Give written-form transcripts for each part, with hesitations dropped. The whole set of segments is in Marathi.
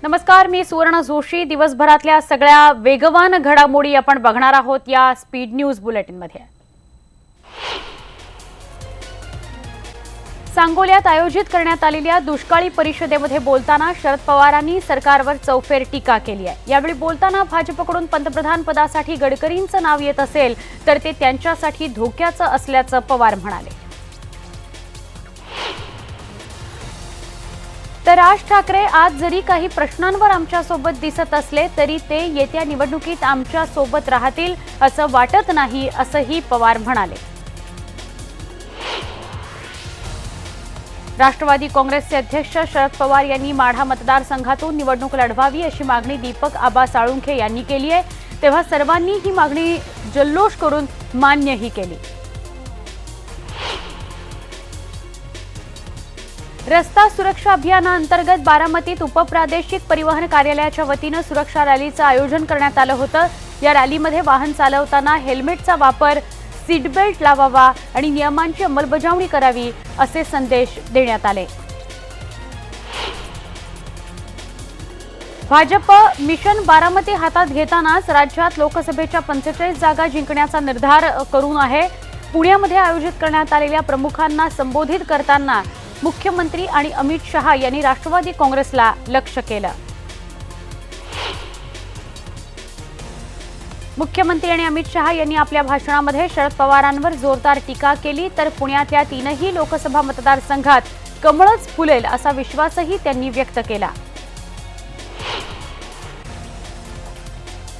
नमस्कार, मी सुवर्ण जोशी। दिवसभरातल्या सगळ्या वेगवान घडामोडी आपण बघणार आहोत या स्पीड न्यूज बुलेटिन मध्ये। सांगोल्यात आयोजित करण्यात आलेल्या दुष्काळी परिषदेमध्ये बोलताना शरद पवारांनी सरकारवर चौफेर टीका केली आहे। यावेळी बोलताना भाजपकडून पंतप्रधान पदासाठी गडकरींचं नाव येत असेल तर ते त्यांच्यासाठी धोक्याचं असल्याचं पवार म्हणाले। तर राज ठाकरे आज जरी काही प्रश्नांवर आमच्यासोबत दिसत असले तरी ते येत्या निवडणुकीत आमच्यासोबत राहतील असं वाटत नाही, असंही पवार म्हणाले। राष्ट्रवादी काँग्रेसचे अध्यक्ष शरद पवार यांनी माढा मतदारसंघातून निवडणूक लढवावी अशी मागणी दीपक आबा साळुंखे यांनी केली आहे। तेव्हा सर्वांनी ही मागणी जल्लोष करून मान्यही केली। रस्ता सुरक्षा अभियानाअंतर्गत बारामतीत उपप्रादेशिक परिवहन कार्यालयाच्या वतीनं सुरक्षा रॅलीचं आयोजन करण्यात आलं होतं। या रॅलीमध्ये वाहन चालवताना हेल्मेटचा वापर, सीट बेल्ट लावावा आणि नियमांची अंमलबजावणी करावी असे संदेश देण्यात आले। भाजप मिशन बारामती हातात घेतानाच राज्यात लोकसभेच्या 45 जागा जिंकण्याचा निर्धार करून आहे। पुण्यामध्ये आयोजित करण्यात आलेल्या प्रमुखांना संबोधित करताना मुख्यमंत्री आणि अमित शहा यांनी राष्ट्रवादी काँग्रेसला लक्ष्य केलं। मुख्यमंत्री आणि अमित शहा यांनी आपल्या भाषणामध्ये शरद पवारांवर जोरदार टीका केली, तर पुण्यातल्या 3ही लोकसभा मतदारसंघात कमळच फुलेल असा विश्वासही त्यांनी व्यक्त केला।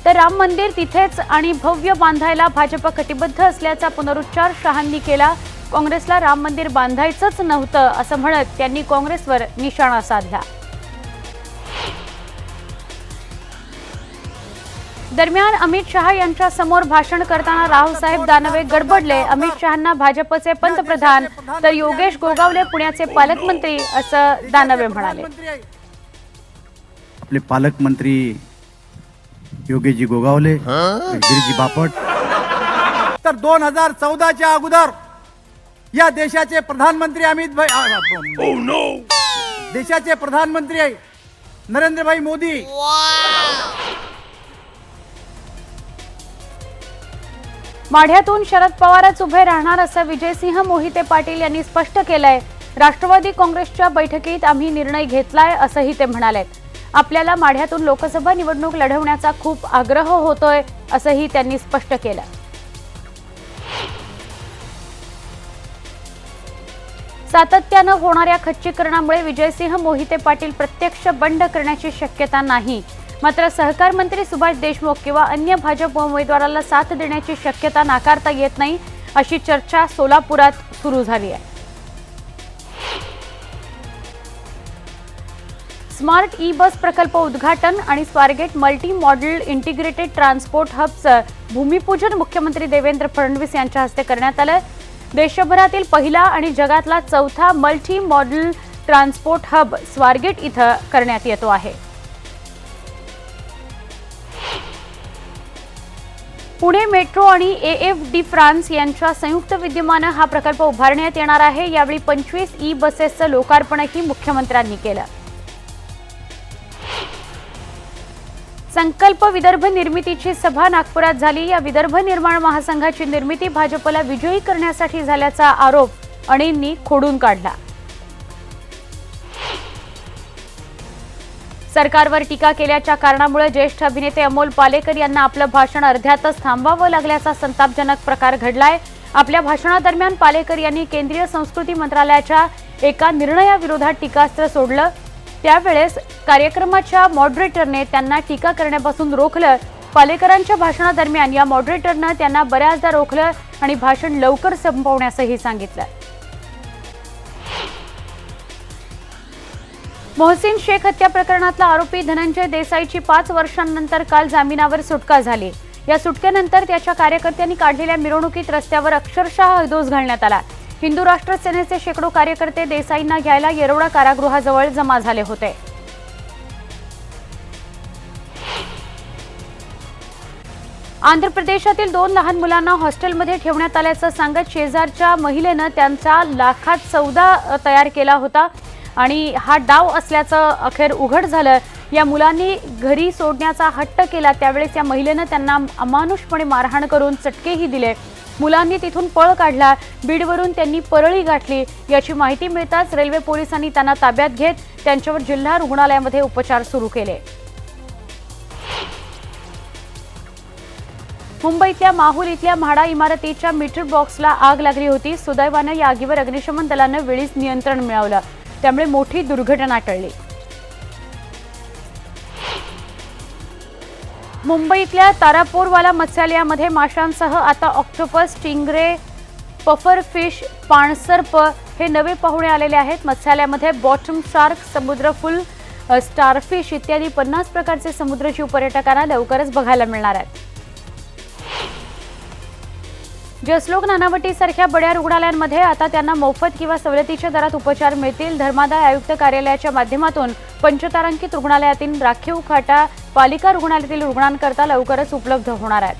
तर राम मंदिर तिथेच आणि भव्य बांधायला भाजप कटिबद्ध असल्याचा पुनरुच्चार शहांनी केला। काँग्रेसला राम मंदिर बांधायचंच नव्हतं असं म्हणत त्यांनी काँग्रेसवर निशाणा साधला। दरम्यान अमित शहा यांच्या समोर भाषण करताना रावसाहेब दानवे गडबडले। अमित शहांना भाजपचे पंतप्रधान तर योगेश गोगावले पुण्याचे पालकमंत्री असं दानवे म्हणाले। आपले पालकमंत्री योगेशजी गोगावले, गिरीजी बापट तर 2014च्या अगोदर या देशाचे प्रधानमंत्री देशाचे प्रधानमंत्री नरेंद्रभाई मोदी माढ्यातून शरद पवारच उभे राहणार असं विजयसिंह मोहिते पाटील यांनी स्पष्ट केलंय। राष्ट्रवादी काँग्रेसच्या बैठकीत आम्ही निर्णय घेतलाय असंही ते म्हणाले। आपल्याला माढ्यातून लोकसभा निवडणूक लढवण्याचा खूप आग्रह होतोय असंही त्यांनी स्पष्ट केलं। सातत्यानं होणाऱ्या खच्चीकरणामुळे विजयसिंह मोहिते पाटील प्रत्यक्ष बंड करण्याची शक्यता नाही, मात्र सहकार मंत्री सुभाष देशमुख किंवा अन्य भाजप उमेदवाराला साथ देण्याची शक्यता नाकारता येत नाही, अशी चर्चा सोलापुरात सुरू झाली आहे। स्मार्ट ई बस प्रकल्प उद्घाटन आणि Swargate multi modal integrated transport हबचं भूमिपूजन मुख्यमंत्री देवेंद्र फडणवीस यांच्या हस्ते करण्यात आलं। देशभरातील पहिला आणि जगातला चौथा multi model transport hub Swargate इथं करण्यात येतो आहे। पुणे मेट्रो आणि AFD फ्रान्स यांच्या संयुक्त विद्यमानं हा प्रकल्प उभारण्यात येणार आहे। यावेळी 25 ई बसेसचं लोकार्पणही मुख्यमंत्र्यांनी केलं। संकल्प विदर्भ निर्मितीची सभा नागपुरात झाली। या विदर्भ निर्माण महासंघाची निर्मिती भाजपला विजयी करण्यासाठी झाल्याचा आरोप अणेंनी खोडून काढला। सरकारवर टीका केल्याच्या कारणामुळे ज्येष्ठ अभिनेते अमोल पालेकर यांना आपलं भाषण अर्ध्यातच थांबवावं लागल्याचा संतापजनक प्रकार घडलाय। आपल्या भाषणादरम्यान पालेकर यांनी केंद्रीय संस्कृती मंत्रालयाच्या एका निर्णयाविरोधात टीकास्त्र सोडलं। त्यावेळेस कार्यक्रमाच्या मॉडरेटरने त्यांना टीका करण्यापासून रोखलं। पालेकरांच्या भाषणादरम्यान या मॉडरेटरनं त्यांना बऱ्याचदा रोखलं आणि भाषण लवकर संपवण्यासही सांगितलं। मोहसिन शेख हत्या प्रकरणातला आरोपी धनंजय देसाईची 5 वर्षांनंतर काल जामिनावर सुटका झाली। या सुटकेनंतर त्याच्या कार्यकर्त्यांनी काढलेल्या मिरवणुकीत रस्त्यावर अक्षरशः हौदोस घालण्यात आला। हिंदू राष्ट्र सेनेचे शेकडो कार्यकर्ते देसाईंना घ्यायला येरवडा कारागृहाजवळ जमा झाले होते। आंध्र प्रदेशातील 2 लहान मुलांना हॉस्टेलमध्ये ठेवण्यात आल्याचं सांगत शेजारच्या महिलेनं त्यांचा लाखात सौदा तयार केला होता आणि हा डाव असल्याचं अखेर उघड झालं। या मुलांनी घरी सोडण्याचा हट्ट केला त्यावेळेस या महिलेनं त्यांना अमानुषपणे मारहाण करून चटकेही दिले। मुलांनी तिथून पळ काढला। बीडवरून त्यांनी परळी गाठली। याची माहिती मिळताच रेल्वे पोलिसांनी त्यांना ताब्यात घेत त्यांच्यावर जिल्हा रुग्णालयामध्ये उपचार सुरू केले। मुंबईतल्या माहुल इथल्या म्हाडा इमारतीच्या मीटर बॉक्सला आग लागली होती। सुदैवाने या आगीवर अग्निशमन दलाने वेळीच नियंत्रण मिळवलं, त्यामुळे मोठी दुर्घटना टळली। मुंबईतल्या तारापोरवाला मत्स्यालयामध्ये माशांसह आता ऑक्टोपस, स्टिंगरे, पफर फिश, पाणसर्प हे नवे पाहुणे आलेले आहेत। मत्स्यालयामध्ये बॉटम शार्क, समुद्र फुल, स्टारफिश इत्यादी 50 प्रकारचे समुद्रजीव पर्यटकांना लवकरच बघायला मिळणार आहेत। जसलोक, नानावटी सारख्या बड्या रुग्णालयांमध्ये आता त्यांना मोफत किंवा सवलतीच्या दरात उपचार मिळतील। धर्मादाय आयुक्त कार्यालयाच्या माध्यमातून पंचतारांकित रुग्णालयातील राखीव खाटा पालिका रुग्णालयातील रुग्णांकरता लवकरच उपलब्ध होणार आहेत।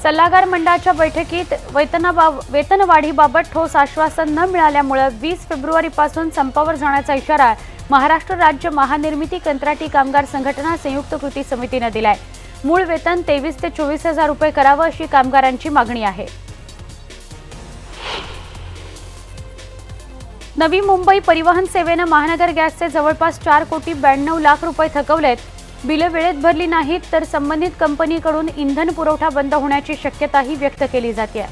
सल्लागार मंडळाच्या बैठकीत वेतनवाढीबाबत ठोस आश्वासन न मिळाल्यामुळे 20 फेब्रुवारीपासून संपावर जाण्याचा इशारा महाराष्ट्र राज्य महानिर्मिती कंत्राटी कामगार संघटना संयुक्त कृती समितीने दिलाय। मूळ वेतन 23 ते 24 हजार रुपये करावं अशी कामगारांची मागणी आहे। नवी मुंबई परिवहन सेवेनं महानगर गॅसचे जवळपास 4,92 लाख रुपये थकवलेत। बिलं वेळेत भरली नाहीत तर संबंधित कंपनीकडून इंधन पुरवठा बंद होण्याची शक्यताही व्यक्त केली जाते।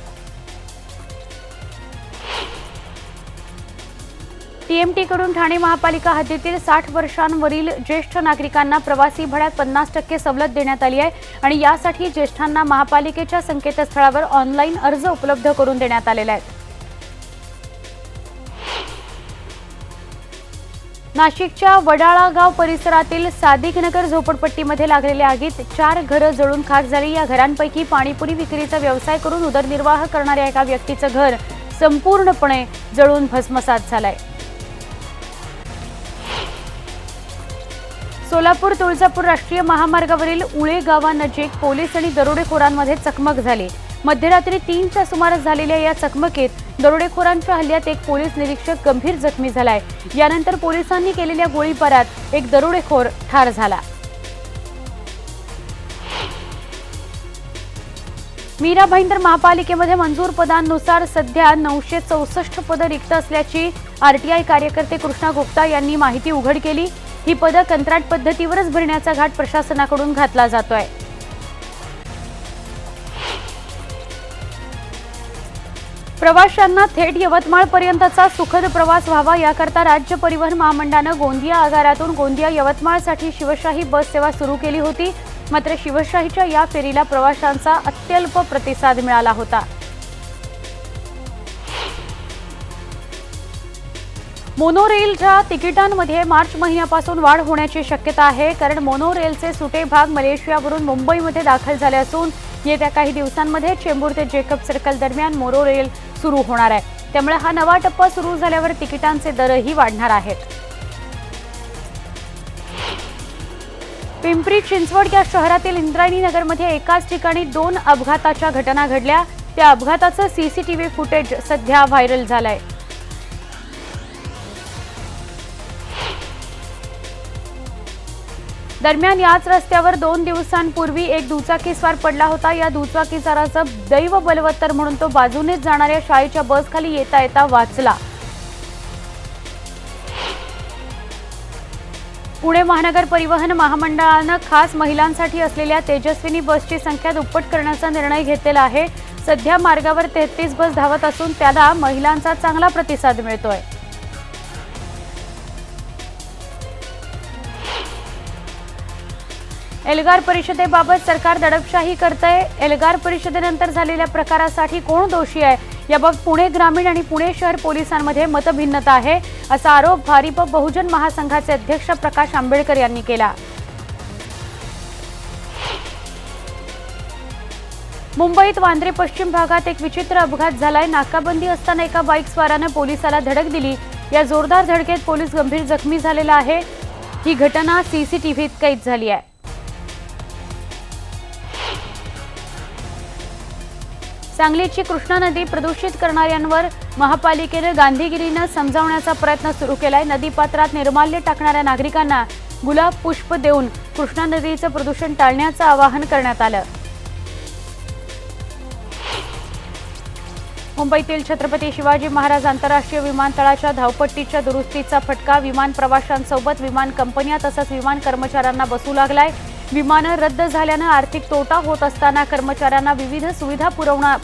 टीएमटीकडून ठाणे महापालिका हद्दीतील 60 वर्षांवरील ज्येष्ठ नागरिकांना प्रवासी भाड्यात 50% सवलत देण्यात आली आहे आणि यासाठी ज्येष्ठांना महापालिकेच्या संकेतस्थळावर ऑनलाईन अर्ज उपलब्ध करून देण्यात आलेले आहेत। नाशिकच्या वडाळा गाव परिसरातील सादिक नगर झोपडपट्टीमध्ये लागलेल्या आगीत 4 घरं जळून खाक झाली। या घरांपैकी पाणीपुरी विक्रीचा व्यवसाय करून उदरनिर्वाह करणाऱ्या एका व्यक्तीचं घर संपूर्णपणे जळून भस्मसात झालंय। सोलापूर तुळजापूर राष्ट्रीय महामार्गावरील उळे गावानजीक पोलीस आणि दरोडेखोरांमध्ये चकमक झाली। मध्यरात्री 3च्या सुमारास झालेल्या या चकमकीत दरोडेखोरांच्या हल्ल्यात एक पोलीस निरीक्षक गंभीर जखमी झालाय। यानंतर पोलिसांनी केलेल्या गोळीबारात एक दरोडेखोर ठार झाला। मीरा भाईंदर महापालिकेमध्ये मंजूर पदांनुसार सध्या 964 पदं रिक्त असल्याची आरटीआय कार्यकर्ते कृष्णा गुप्ता यांनी माहिती उघड केली। ही पदं कंत्राट पद्धतीवरच भरण्याचा घाट प्रशासनाकडून घातला जातोय। प्रवाशांना थेट यवतमाळपर्यंतचा सुखद प्रवास व्हावा याकरता राज्य परिवहन महामंडळानं गोंदिया आगारातून गोंदिया यवतमाळसाठी शिवशाही बस सेवा सुरू केली होती। मात्र शिवशाहीच्या या फेरीला प्रवाशांचा अत्यल्प प्रतिसाद मिळाला होता। मोनोरेलच्या तिकिटांमध्ये मार्च महिन्यापासून वाढ होण्याची शक्यता आहे, कारण मोनोरेलचे सुटे भाग मलेशियावरून मुंबईमध्ये दाखल झाले असून येत्या काही दिवसांमध्ये चेंबूर ते जेकब सर्कल दरम्यान मोनोरेल सुरू होणार आहे। त्यामुळे हा नवा टप्पा सुरू झाल्यावर तिकिटांचे दरही वाढणार आहेत। पिंपरी चिंचवड या शहरातील इंद्रायणी नगरमध्ये एकाच ठिकाणी 2 अपघाताच्या घटना घडल्या। त्या अपघाताचं सीसीटीव्ही फुटेज सध्या व्हायरल झालंय। दरम्यान याच रस्त्यावर 2 दिवसांपूर्वी एक दुचाकीस्वार पडला होता। या दुचाकीस्वाराचं दैव बलवत्तर म्हणून तो बाजूनेच जाणाऱ्या शाळेच्या बसखाली येता येता वाचला। पुणे महानगर परिवहन महामंडळानं खास महिलांसाठी असलेल्या तेजस्विनी बसची संख्या दुप्पट करण्याचा निर्णय घेतलेला आहे। सध्या मार्गावर 33 बस धावत असून त्याला महिलांचा चांगला प्रतिसाद मिळतोय। एल्गार परिषदेबाबत सरकार दडपशाही करतंय। एल्गार परिषदेनंतर झालेल्या प्रकारासाठी कोण दोषी आहे याबाबत पुणे ग्रामीण आणि पुणे शहर पोलिसांमध्ये मतभिन्नता आहे, असा आरोप भारिप बहुजन महासंघाचे अध्यक्ष प्रकाश आंबेडकर यांनी केला। मुंबईत वांद्रे पश्चिम भागात एक विचित्र अपघात झालाय। नाकाबंदी असताना एका बाईक स्वाराने पोलिसाला धडक दिली। या जोरदार धडकेत पोलीस गंभीर जखमी झालेला आहे। ही घटना सीसीटीव्हीत कैद झाली आहे। सांगलीची कृष्णा नदी प्रदूषित करणाऱ्यांवर महापालिकेनं गांधीगिरीनं समजावण्याचा प्रयत्न सुरू केलाय. नदीपात्रात निर्माल्य टाकणाऱ्या नागरिकांना गुलाब पुष्प देऊन कृष्णा नदीचं प्रदूषण टाळण्याचं आवाहन करण्यात आलं. मुंबईतील छत्रपती शिवाजी महाराज आंतरराष्ट्रीय विमानतळाच्या धावपट्टीच्या दुरुस्तीचा फटका विमान प्रवाशांसोबत विमान कंपन्या तसंच विमान कर्मचाऱ्यांना बसू लागलाय. विमानं रद्द झाल्यानं आर्थिक तोटा होत असताना कर्मचाऱ्यांना विविध सुविधा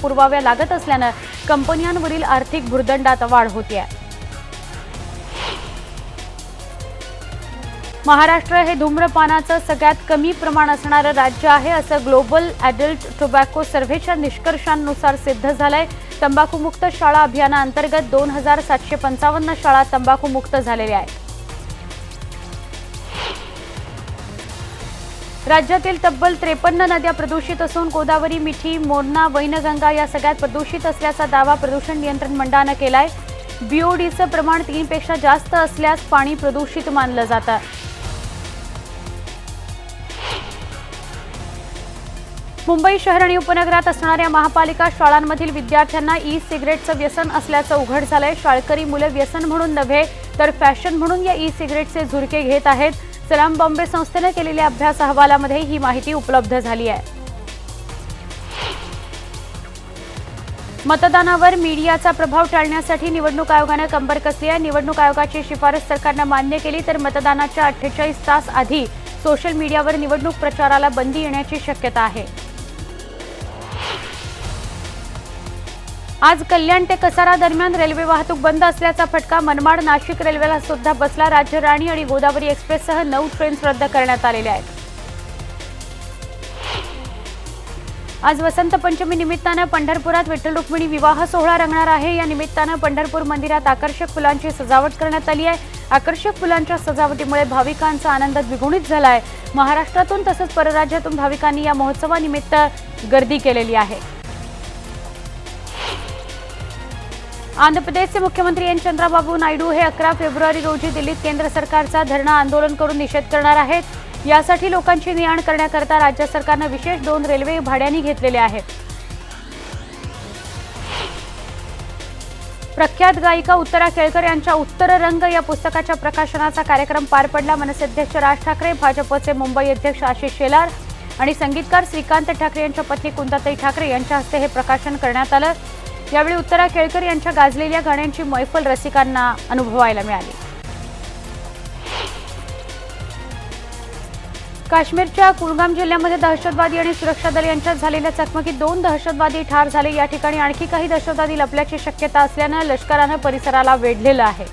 पुरवाव्या लागत असल्यानं कंपन्यांवरील आर्थिक भुर्दंडात वाढ होतीये. महाराष्ट्र हे धूम्रपानाचं सगळ्यात कमी प्रमाण असणारं राज्य आहे असं ग्लोबल ॲडल्ट टोबॅको सर्व्हेच्या निष्कर्षांनुसार सिद्ध झालंय. तंबाखूमुक्त शाळा अभियानाअंतर्गत 2755 शाळा तंबाखूमुक्त झालेल्या आहेत. राज्यातील तब्बल 53 नद्या प्रदूषित असून गोदावरी, मिठी, मोरणा, वैनगंगा या सगळ्यात प्रदूषित असल्याचा दावा प्रदूषण नियंत्रण मंडळानं केलाय. बीओडीचं प्रमाण 3 पेक्षा जास्त असल्यास पाणी प्रदूषित मानलं जातं. मुंबई शहर आणि उपनगरात असणाऱ्या महापालिका शाळांमधील विद्यार्थ्यांना ई सिगारेटचं व्यसन असल्याचं उघड झालंय. शाळकरी मुलं व्यसन म्हणून नव्हे तर फॅशन म्हणून या ई सिगारेटचे झुरके घेत आहेत. सलाम बॉम्बे संस्थेनं केलेल्या अभ्यास अहवालामध्ये ही माहिती उपलब्ध झाली आहे. मतदानावर मीडियाचा प्रभाव टाळण्यासाठी निवडणूक आयोगानं कंबर कसली आहे. निवडणूक आयोगाची शिफारस सरकारनं मान्य केली तर मतदानाच्या 48 तास आधी सोशल मीडियावर निवडणूक प्रचाराला बंदी येण्याची शक्यता आहे. आज कल्याण ते कसारा दरम्यान रेल्वे वाहतूक बंद असल्याचा फटका मनमाड नाशिक रेल्वेला सुद्धा बसला. राज्य राणी आणि गोदावरी एक्सप्रेससह 9 ट्रेन्स रद्द करण्यात आलेल्या आहेत. आज वसंत पंचमी निमित्तानं पंढरपुरात विठ्ठल रुक्मिणी विवाह सोहळा रंगणार आहे. या निमित्तानं पंढरपूर मंदिरात आकर्षक फुलांची सजावट करण्यात आली आहे. आकर्षक फुलांच्या सजावटीमुळे भाविकांचा आनंद द्विगुणित झाला आहे. महाराष्ट्रातून तसंच परराज्यातून भाविकांनी या महोत्सवानिमित्त गर्दी केलेली आहे. आंध्र प्रदेशचे मुख्यमंत्री एन चंद्राबाबू नायडू हे 11 फेब्रुवारी रोजी दिल्लीत केंद्र सरकारचा धरणं आंदोलन करून निषेध करणार आहेत. यासाठी लोकांची ने-आण करण्याकरता राज्य सरकारनं विशेष 2 रेल्वे भाड्याने घेतलेले आहेत. प्रख्यात गायिका उत्तरा केळकर यांच्या उत्तर रंग या पुस्तकाच्या प्रकाशनाचा कार्यक्रम पार पडला. मनसे अध्यक्ष राज ठाकरे, भाजपचे मुंबई अध्यक्ष आशिष शेलार आणि संगीतकार श्रीकांत ठाकरे यांच्या पत्नी कुंताताई ठाकरे यांच्या हस्ते हे प्रकाशन करण्यात आलं. यावेळी उत्तरा केळकर यांच्या गाजलेल्या गाण्यांची मैफल रसिकांना अनुभवायला मिळाली. काश्मीरच्या कुलगाम जिल्ह्यामध्ये दहशतवादी आणि सुरक्षा दल यांच्यात झालेल्या चकमकीत 2 दहशतवादी ठार झाले. या ठिकाणी आणखी काही दहशतवादी लपल्याची शक्यता असल्यानं लष्करानं परिसराला वेढलेलं आहे.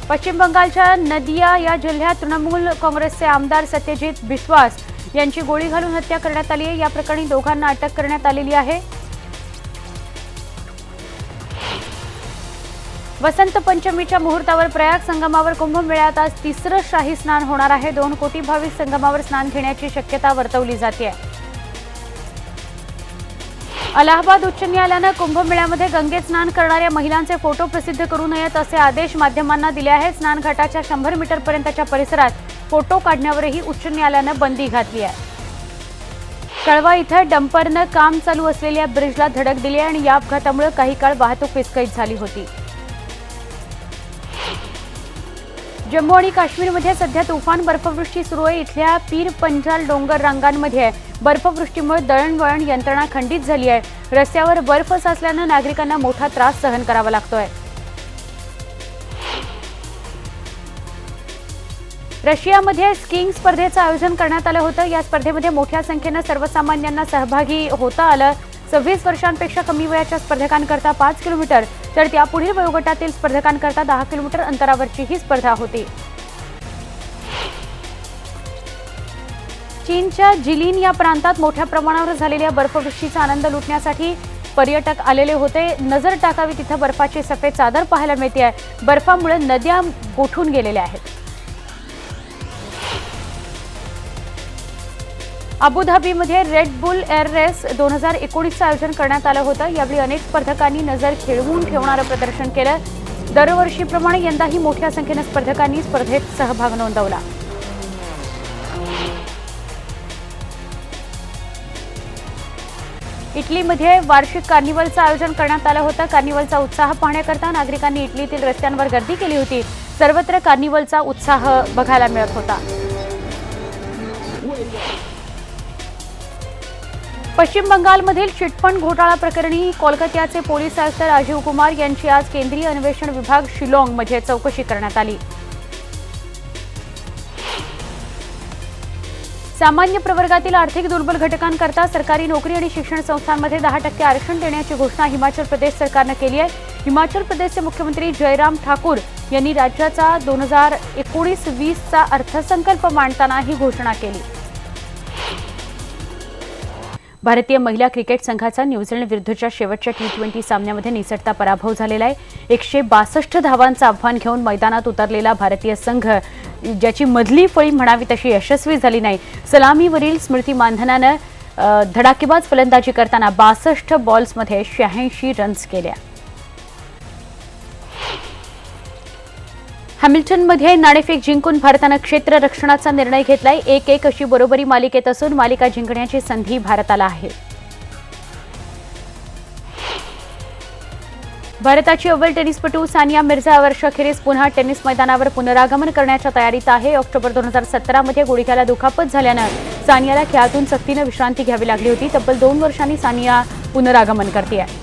पश्चिम बंगालच्या नदिया या जिल्ह्यात तृणमूल काँग्रेसचे आमदार सत्यजित बिस्वास यांची गोळी घालून हत्या करण्यात आली आहे. या प्रकरणी दोघांना अटक करण्यात आलेली आहे. वसंत पंचमीच्या मुहूर्तावर प्रयाग संगमावर कुंभमेळ्यात आज 3रं शाही स्नान होणार आहे. 2 कोटी भाविक संगमावर स्नान घेण्याची शक्यता वर्तवली जाते. अलाहाबाद उच्च न्यायालयानं कुंभमेळ्यामध्ये गंगेत स्नान करणाऱ्या महिलांचे फोटो प्रसिद्ध करू नयेत असे आदेश माध्यमांना दिले आहेत. स्नानघाटाच्या 100 मीटरपर्यंतच्या परिसरात फोटो काढण्यावरही उच्च न्यायालयानं बंदी घातली आहे. कळवा इथं डंपरनं काम चालू असलेल्या ब्रिजला धडक दिली आणि या अपघातामुळे काही काळ वाहतूक विस्कळीत झाली होती. जम्मू आणि काश्मीरमध्ये सध्या तुफान बर्फवृष्टी सुरू आहे. इथल्या पीर पंजाल डोंगर रांगांमध्ये बर्फवृष्टीमुळे दळणवळण यंत्रणा खंडित झाली आहे. रस्त्यावर बर्फ साचल्यानं नागरिकांना मोठा त्रास सहन करावा लागतोय. रशियामध्ये स्कीइंग स्पर्धेचं आयोजन करण्यात आलं होतं. या स्पर्धेमध्ये मोठ्या संख्येनं सर्वसामान्यांना सहभागी होता आलं. 26 वर्षांपेक्षा कमी वयाच्या स्पर्धकांकरता 5 किलोमीटर तर त्यापुढील वयोगटातील स्पर्धकांकरता 10 किलोमीटर अंतरावरची ही स्पर्धा होती. चीनच्या जिलिन या प्रांतात मोठ्या प्रमाणावर झालेल्या बर्फवृष्टीचा आनंद लुटण्यासाठी पर्यटक आलेले होते. नजर टाकावी तिथं बर्फाची सफेद चादर पाहायला मिळते. बर्फामुळे नद्या गोठून गेलेल्या आहेत. अबुधाबीमध्ये रेड बुल एअर रेस 2019चं आयोजन करण्यात आलं होतं. यावेळी अनेक स्पर्धकांनी नजर खेळवून ठेवणारं प्रदर्शन केलं. दरवर्षीप्रमाणे यंदाही मोठ्या संख्येनं स्पर्धकांनी स्पर्धेत सहभाग नोंदवला. इटलीमध्ये वार्षिक कार्निवलचं आयोजन करण्यात आलं होतं. कार्निवलचा उत्साह पाहण्याकरता नागरिकांनी इटलीतील रस्त्यांवर गर्दी केली होती. सर्वत्र कार्निवलचा उत्साह बघायला मिळत होता. पश्चिम बंगालमधील चिटफंड घोटाळा प्रकरणी कोलकात्याचे पोलीस आयुक्त राजीव कुमार यांची आज केंद्रीय अन्वेषण विभाग शिलाँगमध्ये चौकशी करण्यात आली. सामान्य प्रवर्गातील आर्थिक दुर्बल घटकांकरता सरकारी नोकरी आणि शिक्षण संस्थांमध्ये 10% आरक्षण देण्याची घोषणा हिमाचल प्रदेश सरकारनं केली आहे. हिमाचल प्रदेशचे मुख्यमंत्री जयराम ठाकूर यांनी राज्याचा 2019-20चा अर्थसंकल्प मांडताना ही घोषणा केली. भारतीय महिला क्रिकेट संघाचा न्यूझीलंड विरुद्धच्या शेवटच्या T20 सामन्यामध्ये निसटता पराभव झालेला आहे. 162 धावांचं आव्हान घेऊन मैदानात उतरलेला भारतीय संघ ज्याची मधली फळी म्हणावी तशी यशस्वी झाली नाही. सलामीवरील स्मृती मानधनानं धडाकेबाज फलंदाजी करताना 62 बॉल्समध्ये 86 रन्स केल्या. हॅमिल्टनमध्ये नाणेफेक जिंकून भारतानं क्षेत्ररक्षणाचा निर्णय घेतलाय. 1-1 अशी बरोबरी मालिकेत असून मालिका जिंकण्याची संधी भारताला आहे. भारताची अव्वल टेनिसपटू सानिया मिर्झा वर्षअखेरीस पुन्हा टेनिस मैदानावर पुनरागमन करण्याच्या तयारीत आहे. ऑक्टोबर 2017मध्ये गुडघ्याला दुखापत झाल्यानं सानियाला खेळातून सक्तीनं विश्रांती घ्यावी लागली होती. तब्बल 2 वर्षांनी सानिया पुनरागमन करते आहे.